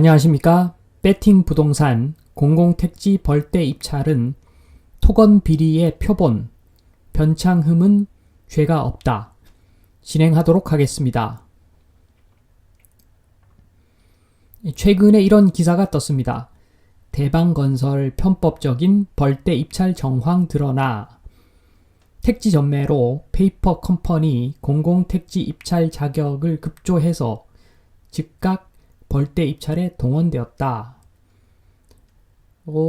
안녕하십니까? 배팅 부동산 공공택지 벌떼 입찰은 토건 비리의 표본, 변창흠은 죄가 없다. 진행하도록 하겠습니다. 최근에 이런 기사가 떴습니다. 대방건설 편법적인 벌떼 입찰 정황 드러나. 택지 전매로 페이퍼 컴퍼니 공공택지 입찰 자격을 급조해서 즉각 벌떼 입찰에 동원되었다.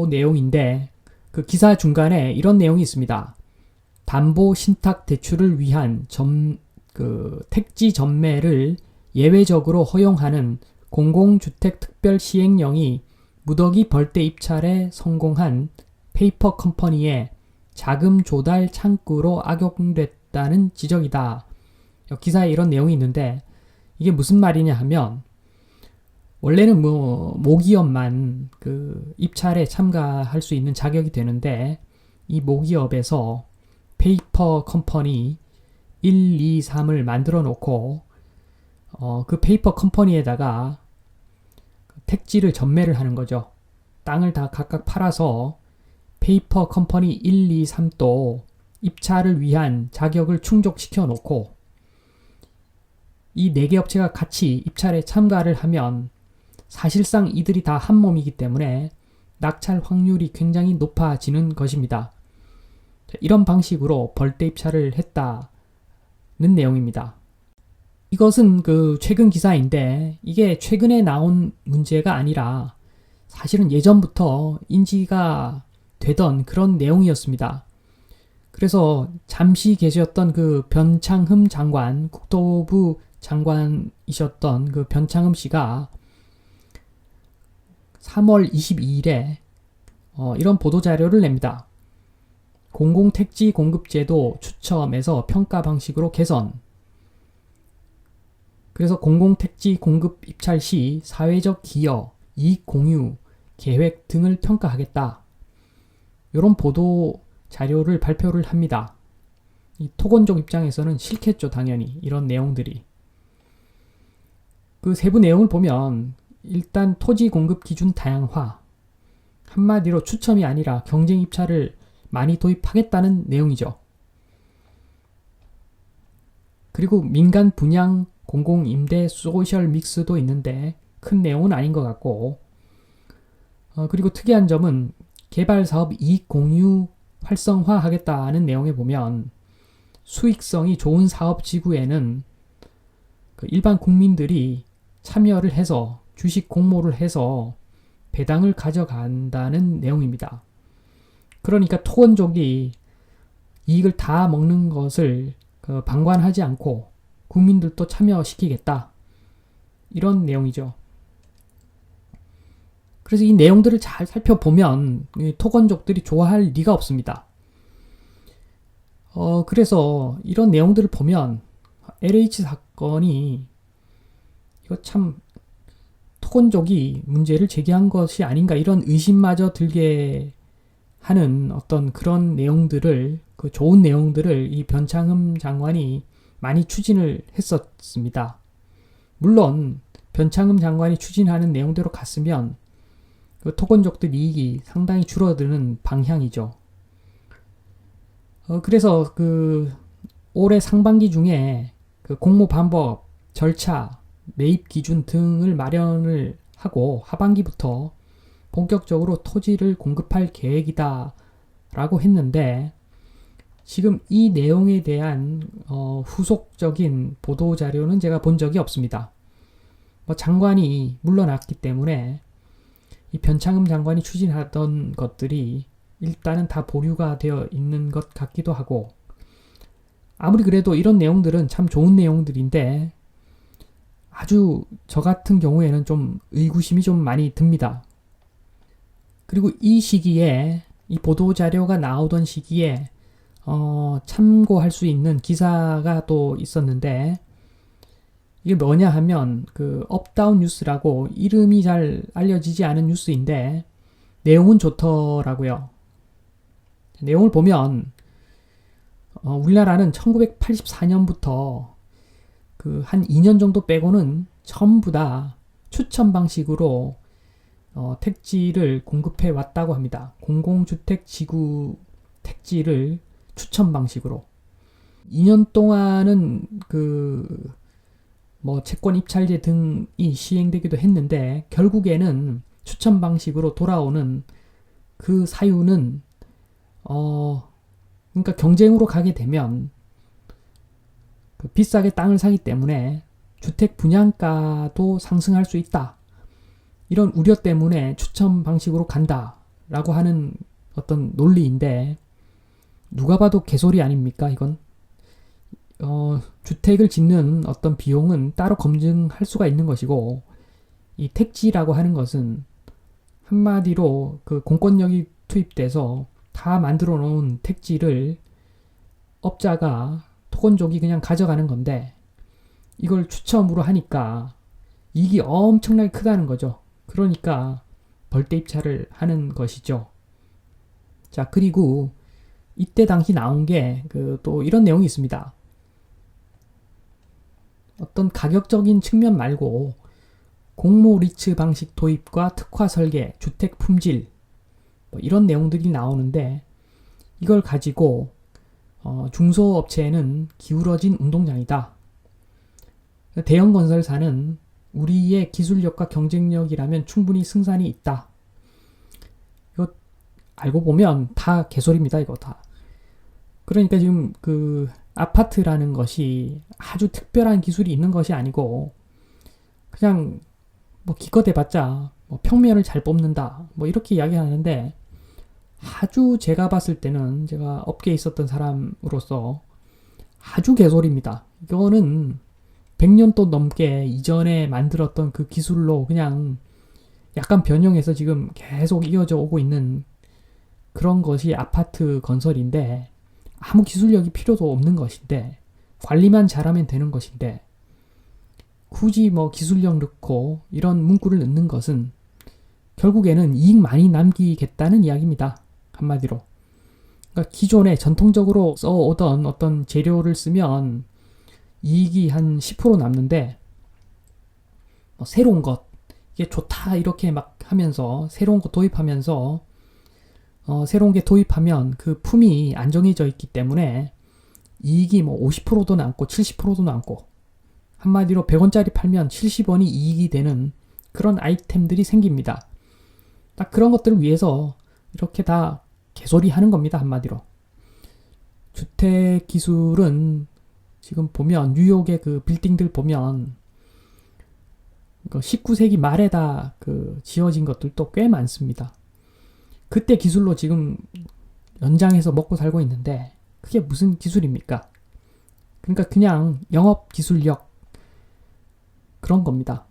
내용인데 그 기사 중간에 이런 내용이 있습니다. 담보 신탁 대출을 위한 택지 전매를 예외적으로 허용하는 공공주택 특별 시행령이 무더기 벌떼 입찰에 성공한 페이퍼 컴퍼니의 자금 조달 창구로 악용됐다는 지적이다. 기사에 이런 내용이 있는데 이게 무슨 말이냐 하면 원래는 모기업만 그 입찰에 참가할 수 있는 자격이 되는데 이 모기업에서 페이퍼 컴퍼니 1, 2, 3을 만들어 놓고 그 페이퍼 컴퍼니에다가 택지를 전매를 하는 거죠. 땅을 다 각각 팔아서 페이퍼 컴퍼니 1, 2, 3도 입찰을 위한 자격을 충족시켜 놓고 이 4개 업체가 같이 입찰에 참가를 하면 사실상 이들이 다 한 몸이기 때문에 낙찰 확률이 굉장히 높아지는 것입니다. 이런 방식으로 벌떼 입찰을 했다는 내용입니다. 이것은 그 최근 기사인데 이게 최근에 나온 문제가 아니라 사실은 예전부터 인지가 되던 그런 내용이었습니다. 그래서 잠시 계셨던 그 변창흠 장관, 국토부 장관이셨던 그 변창흠 씨가 3월 22일에 이런 보도자료를 냅니다. 공공택지 공급제도 추첨에서 평가 방식으로 개선. 그래서 공공택지 공급 입찰 시 사회적 기여, 이익 공유, 계획 등을 평가하겠다. 이런 보도 자료를 발표를 합니다. 이 토건족 입장에서는 싫겠죠, 당연히. 이런 내용들이. 그 세부 내용을 보면 일단 토지 공급 기준 다양화. 한마디로 추첨이 아니라 경쟁 입찰을 많이 도입하겠다는 내용이죠. 그리고 민간 분양 공공임대 소셜 믹스도 있는데 큰 내용은 아닌 것 같고 그리고 특이한 점은 개발사업 이익 공유 활성화하겠다는 내용에 보면 수익성이 좋은 사업 지구에는 그 일반 국민들이 참여를 해서 주식 공모를 해서 배당을 가져간다는 내용입니다. 그러니까 토건족이 이익을 다 먹는 것을 방관하지 않고 국민들도 참여시키겠다. 이런 내용이죠. 그래서 이 내용들을 잘 살펴보면 토건족들이 좋아할 리가 없습니다. 그래서 이런 내용들을 보면 LH 사건이 이거 참 토건족이 문제를 제기한 것이 아닌가 이런 의심마저 들게 하는 어떤 그런 내용들을 그 좋은 내용들을 이 변창흠 장관이 많이 추진을 했었습니다. 물론 변창흠 장관이 추진하는 내용대로 갔으면 그 토건족들 이익이 상당히 줄어드는 방향이죠. 그래서 그 올해 상반기 중에 그 공모 방법, 절차, 매입 기준 등을 마련을 하고 하반기부터 본격적으로 토지를 공급할 계획이다 라고 했는데 지금 이 내용에 대한 후속적인 보도자료는 제가 본 적이 없습니다. 장관이 물러났기 때문에 이 변창흠 장관이 추진하던 것들이 일단은 다 보류가 되어 있는 것 같기도 하고 아무리 그래도 이런 내용들은 참 좋은 내용들인데 아주 저 같은 경우에는 좀 의구심이 좀 많이 듭니다. 그리고 이 시기에 이 보도자료가 나오던 시기에 참고할 수 있는 기사가 또 있었는데 이게 뭐냐 하면 그 업다운 뉴스라고 이름이 잘 알려지지 않은 뉴스인데 내용은 좋더라고요. 내용을 보면 우리나라는 1984년부터 그 한 2년 정도 빼고는 전부 다 추첨 방식으로 택지를 공급해 왔다고 합니다. 공공주택 지구 택지를 추첨 방식으로 2년 동안은 채권 입찰제 등이 시행되기도 했는데 결국에는 추첨 방식으로 돌아오는 그 사유는 그러니까 경쟁으로 가게 되면 비싸게 땅을 사기 때문에 주택 분양가도 상승할 수 있다. 이런 우려 때문에 추첨 방식으로 간다라고 하는 어떤 논리인데 누가 봐도 개소리 아닙니까? 이건 주택을 짓는 어떤 비용은 따로 검증할 수가 있는 것이고 이 택지라고 하는 것은 한마디로 그 공권력이 투입돼서 다 만들어 놓은 택지를 업자가 토건족이 그냥 가져가는 건데 이걸 추첨으로 하니까 이익이 엄청나게 크다는 거죠. 그러니까 벌떼 입찰을 하는 것이죠. 자, 그리고 이때 당시 나온 게 또 이런 내용이 있습니다. 어떤 가격적인 측면 말고 공모 리츠 방식 도입과 특화 설계, 주택 품질 이런 내용들이 나오는데 이걸 가지고 중소업체에는 기울어진 운동장이다. 대형 건설사는 우리의 기술력과 경쟁력이라면 충분히 승산이 있다. 이거 알고 보면 다 개소리입니다. 이거 다. 그러니까 지금 아파트라는 것이 아주 특별한 기술이 있는 것이 아니고 그냥 기껏 해봤자 평면을 잘 뽑는다 이렇게 이야기하는데 아주 제가 봤을 때는 제가 업계에 있었던 사람으로서 아주 개소리입니다. 이거는 100년도 넘게 이전에 만들었던 그 기술로 그냥 약간 변형해서 지금 계속 이어져 오고 있는 그런 것이 아파트 건설인데 아무 기술력이 필요도 없는 것인데 관리만 잘하면 되는 것인데 굳이 기술력 넣고 이런 문구를 넣는 것은 결국에는 이익 많이 남기겠다는 이야기입니다. 한마디로. 그러니까 기존에 전통적으로 써오던 어떤 재료를 쓰면 이익이 한 10% 남는데 새로운 것 이게 좋다 이렇게 막 하면서 새로운 거 도입하면서 새로운 게 도입하면 그 품이 안정해져 있기 때문에 이익이 50%도 남고 70%도 남고 한마디로 100원짜리 팔면 70원이 이익이 되는 그런 아이템들이 생깁니다. 딱 그런 것들을 위해서 이렇게 다 개소리 하는 겁니다. 한마디로. 주택 기술은 지금 보면 뉴욕의 그 빌딩들 보면 19세기 말에다 지어진 것들도 꽤 많습니다. 그때 기술로 지금 연장해서 먹고 살고 있는데 그게 무슨 기술입니까? 그러니까 그냥 영업 기술력 그런 겁니다.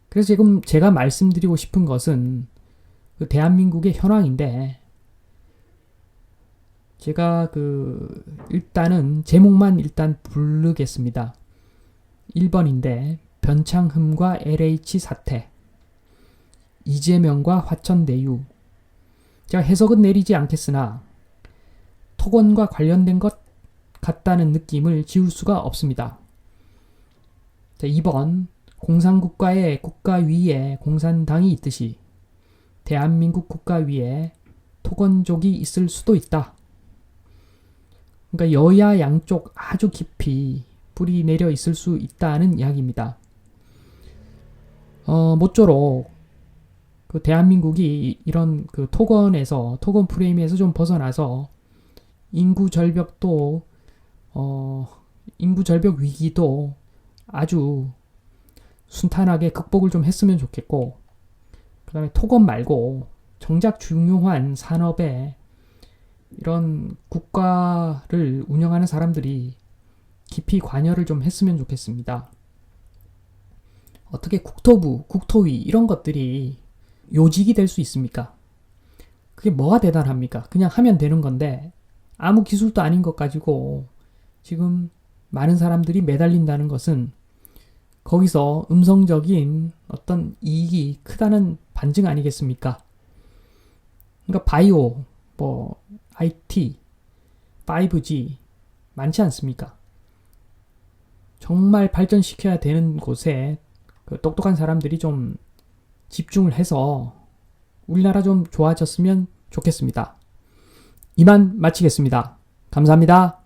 그래서 지금 제가 말씀드리고 싶은 것은 대한민국의 현황인데 제가 일단은 제목만 일단 부르겠습니다. 1번인데 변창흠과 LH 사태 이재명과 화천대유 제가 해석은 내리지 않겠으나 토건과 관련된 것 같다는 느낌을 지울 수가 없습니다. 자, 2번 공산국가의 국가 위에 공산당이 있듯이 대한민국 국가 위에 토건족이 있을 수도 있다. 그러니까 여야 양쪽 아주 깊이 뿌리 내려 있을 수 있다는 이야기입니다. 모쪼록 대한민국이 이런 토건 프레임에서 좀 벗어나서 인구 절벽 위기도 아주 순탄하게 극복을 좀 했으면 좋겠고, 그 다음에 토건 말고 정작 중요한 산업에 이런 국가를 운영하는 사람들이 깊이 관여를 좀 했으면 좋겠습니다. 어떻게 국토부, 국토위 이런 것들이 요직이 될 수 있습니까? 그게 뭐가 대단합니까? 그냥 하면 되는 건데 아무 기술도 아닌 것 가지고 지금 많은 사람들이 매달린다는 것은 거기서 음성적인 어떤 이익이 크다는 반증 아니겠습니까? 그러니까 바이오, IT, 5G 많지 않습니까? 정말 발전시켜야 되는 곳에 그 똑똑한 사람들이 좀 집중을 해서 우리나라 좀 좋아졌으면 좋겠습니다. 이만 마치겠습니다. 감사합니다.